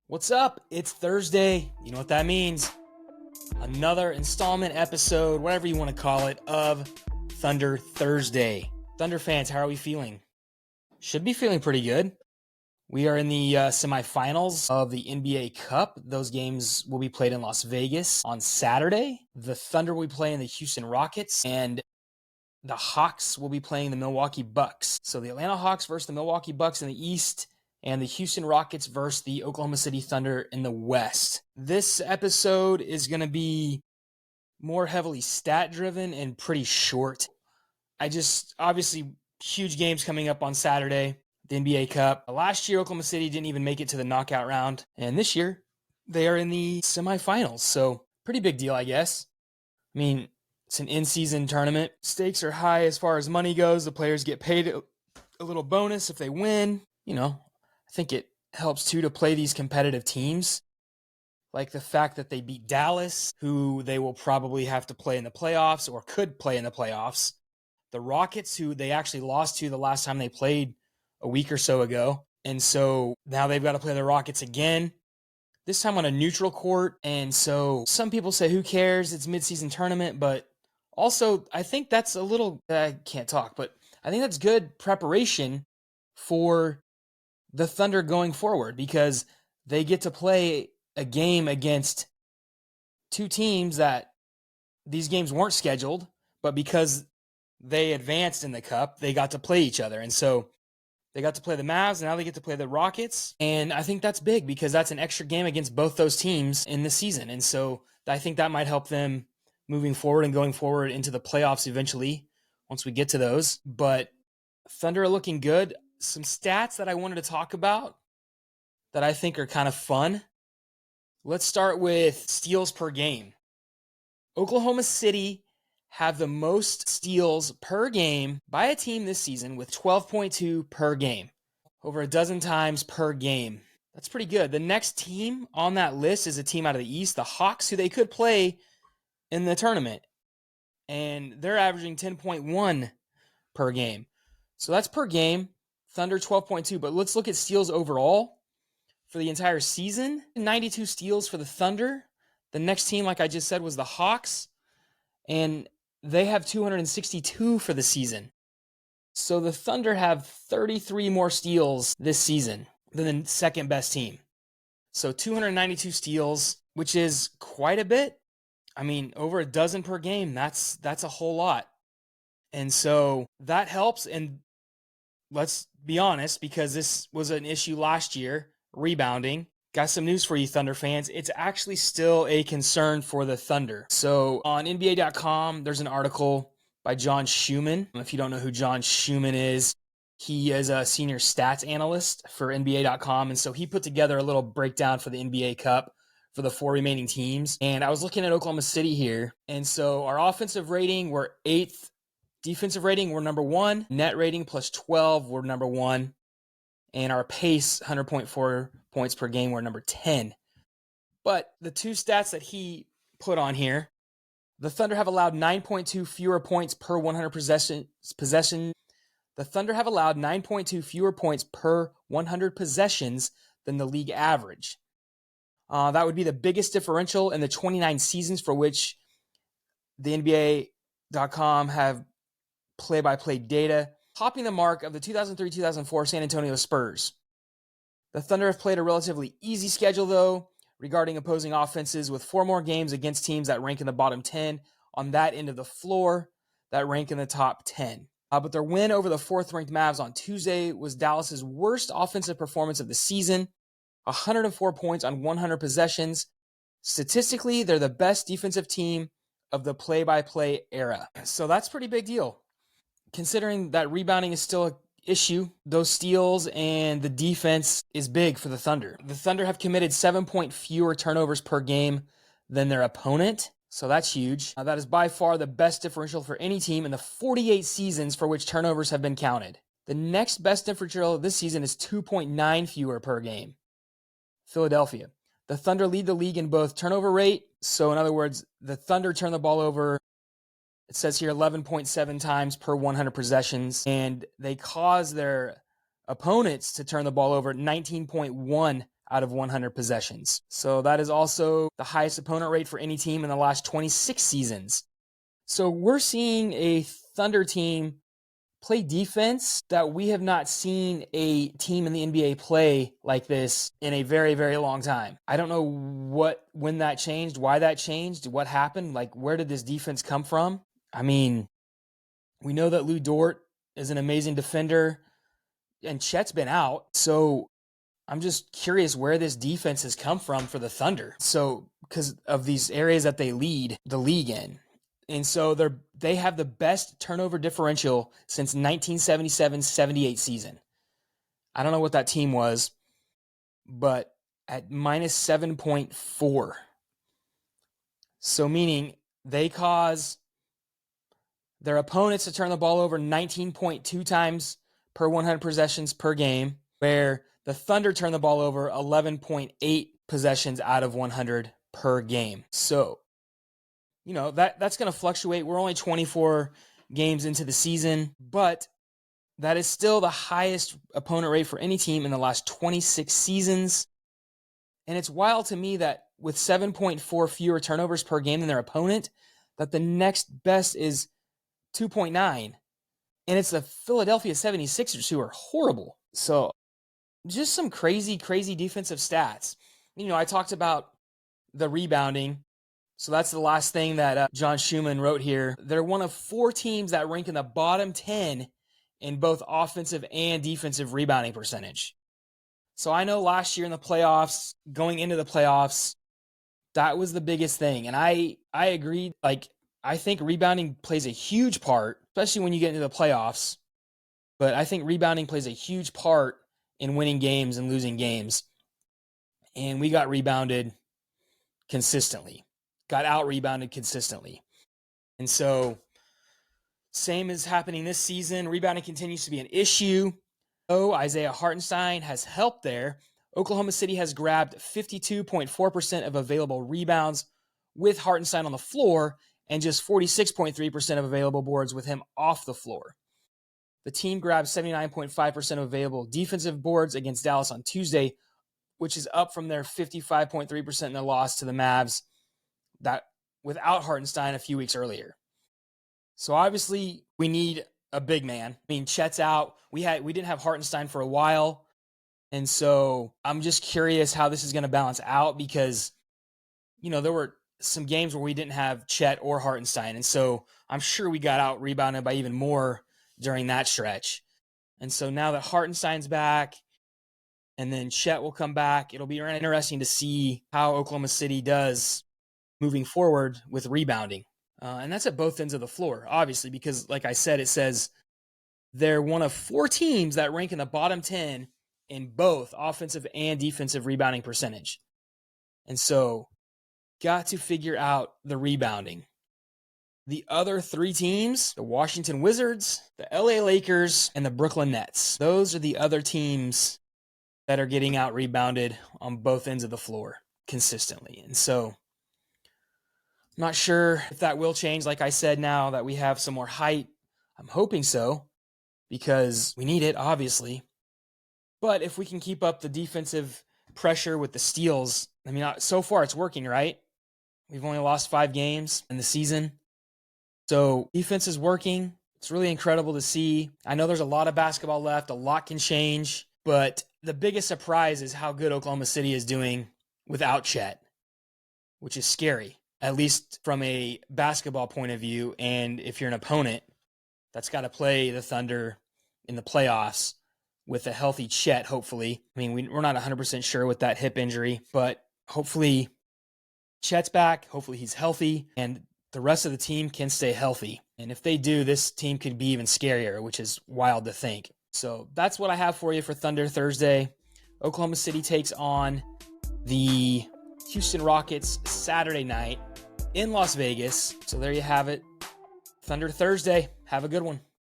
What's up? It's Thursday. You know what that means. Another installment episode, whatever you want to call it, of Thunder Thursday. Thunder fans, how are we feeling? Should be feeling pretty good. We are in the semifinals of the NBA Cup. Those games will be played in Las Vegas on Saturday. The Thunder will be playing the Houston Rockets, and the Hawks will be playing the Milwaukee Bucks. So the Atlanta Hawks versus the Milwaukee Bucks in the East, and the Houston Rockets versus the Oklahoma City Thunder in the West. This episode is going to be more heavily stat-driven and pretty short. Obviously, huge games coming up on Saturday, the NBA Cup. Last year, Oklahoma City didn't even make it to the knockout round, and this year, they are in the semifinals, so pretty big deal, I guess. I mean, it's an in-season tournament. Stakes are high as far as money goes. The players get paid a little bonus if they win. I think it helps, too, to play these competitive teams. Like the fact that they beat Dallas, who they will probably have to play in the playoffs or could play in the playoffs. The Rockets, who they actually lost to the last time they played a week or so ago. And so now they've got to play the Rockets again, this time on a neutral court. And so some people say, who cares? It's mid-season tournament. But also, I think that's I can't talk, but I think that's good preparation for the Thunder going forward, because they get to play a game against two teams that these games weren't scheduled, but because they advanced in the Cup, they got to play each other. And so they got to play the Mavs, and now they get to play the Rockets. And I think that's big because that's an extra game against both those teams in the season. And so I think that might help them moving forward and going forward into the playoffs eventually once we get to those. But Thunder are looking good. Some stats that I wanted to talk about that I think are kind of fun. Let's start with steals per game. Oklahoma City have the most steals per game by a team this season with 12.2 per game, over a dozen times per game. That's pretty good. The next team on that list is a team out of the East, the Hawks, who they could play in the tournament, and they're averaging 10.1 per game. So that's per game. Thunder 12.2, but let's look at steals overall for the entire season. 92 steals for the Thunder. The next team, like I just said, was the Hawks, and they have 262 for the season. So the Thunder have 33 more steals this season than the second best team. So 292 steals, which is quite a bit. I mean, over a dozen per game, that's a whole lot. And so that helps. And let's be honest, because this was an issue last year, rebounding. Got some news for you, Thunder fans. It's actually still a concern for the Thunder. So on NBA.com, there's an article by John Schumann. If you don't know who John Schumann is, he is a senior stats analyst for NBA.com. And so he put together a little breakdown for the NBA Cup for the four remaining teams. And I was looking at Oklahoma City here. And so our offensive rating, we're 8th. Defensive rating, we're number 1. Net rating plus 12, we're number 1. And our pace, 100.4 points per game, we're number 10. But the two stats that he put on here, the Thunder have allowed 9.2 fewer points per 100 possession. The Thunder have allowed 9.2 fewer points per 100 possessions than the league average. That would be the biggest differential in the 29 seasons for which the NBA.com have play-by-play data, topping the mark of the 2003-2004 San Antonio Spurs. The Thunder have played a relatively easy schedule, though, regarding opposing offenses, with 4 more games against teams that rank in the bottom 10 on that end of the floor that rank in the top 10. But their win over the 4th-ranked Mavs on Tuesday was Dallas's worst offensive performance of the season, 104 points on 100 possessions. Statistically, they're the best defensive team of the play-by-play era. So that's a pretty big deal. Considering that rebounding is still an issue, those steals and the defense is big for the Thunder. The Thunder have committed 7 point fewer turnovers per game than their opponent, so that's huge. That is by far the best differential for any team in the 48 seasons for which turnovers have been counted. The next best differential this season is 2.9 fewer per game. Philadelphia. The Thunder lead the league in both turnover rate, so in other words, the Thunder turn the ball over, it says here 11.7 times per 100 possessions, and they cause their opponents to turn the ball over 19.1 out of 100 possessions. So that is also the highest opponent rate for any team in the last 26 seasons. So we're seeing a Thunder team play defense that we have not seen a team in the NBA play like this in a very, very long time. I don't know when that changed, why that changed, what happened, like where did this defense come from? I mean, we know that Lou Dort is an amazing defender and Chet's been out. So I'm just curious where this defense has come from for the Thunder. So because of these areas that they lead the league in. And so they have the best turnover differential since 1977-78 season. I don't know what that team was, but at minus 7.4. So meaning they cause their opponents to turn the ball over 19.2 times per 100 possessions per game, where the Thunder turn the ball over 11.8 possessions out of 100 per game. So that's going to fluctuate. We're only 24 games into the season, but that is still the highest opponent rate for any team in the last 26 seasons. And it's wild to me that with 7.4 fewer turnovers per game than their opponent, that the next best is 2.9. And it's the Philadelphia 76ers who are horrible. So just some crazy, crazy defensive stats. I talked about the rebounding. So that's the last thing that John Schumann wrote here. They're one of 4 teams that rank in the bottom 10 in both offensive and defensive rebounding percentage. So I know last year in the playoffs, going into the playoffs, that was the biggest thing. And I agreed, I think rebounding plays a huge part, especially when you get into the playoffs. But I think rebounding plays a huge part in winning games and losing games. And we got rebounded consistently. Got out-rebounded consistently. And so, same is happening this season. Rebounding continues to be an issue. So, Isaiah Hartenstein has helped there. Oklahoma City has grabbed 52.4% of available rebounds with Hartenstein on the floor and just 46.3% of available boards with him off the floor. The team grabbed 79.5% of available defensive boards against Dallas on Tuesday, which is up from their 55.3% in their loss to the Mavs that without Hartenstein a few weeks earlier. So obviously we need a big man. Chet's out. We didn't have Hartenstein for a while. And so I'm just curious how this is going to balance out because, there were some games where we didn't have Chet or Hartenstein. And so I'm sure we got out rebounded by even more during that stretch. And so now that Hartenstein's back and then Chet will come back, it'll be interesting to see how Oklahoma City does moving forward with rebounding. And that's at both ends of the floor, obviously, because like I said, it says they're one of 4 teams that rank in the bottom 10 in both offensive and defensive rebounding percentage. And so got to figure out the rebounding. The other 3 teams, the Washington Wizards, the LA Lakers, and the Brooklyn Nets. Those are the other teams that are getting out rebounded on both ends of the floor consistently. And so I'm not sure if that will change. Like I said, now that we have some more height, I'm hoping so because we need it, obviously. But if we can keep up the defensive pressure with the steals, so far it's working, right? We've only lost 5 games in the season. So defense is working. It's really incredible to see. I know there's a lot of basketball left. A lot can change. But the biggest surprise is how good Oklahoma City is doing without Chet, which is scary, at least from a basketball point of view. And if you're an opponent that's got to play the Thunder in the playoffs with a healthy Chet, hopefully. We're not 100% sure with that hip injury, but hopefully Chet's back. Hopefully he's healthy and the rest of the team can stay healthy. And if they do, this team could be even scarier, which is wild to think. So that's what I have for you for Thunder Thursday. Oklahoma City takes on the Houston Rockets Saturday night in Las Vegas. So there you have it. Thunder Thursday. Have a good one.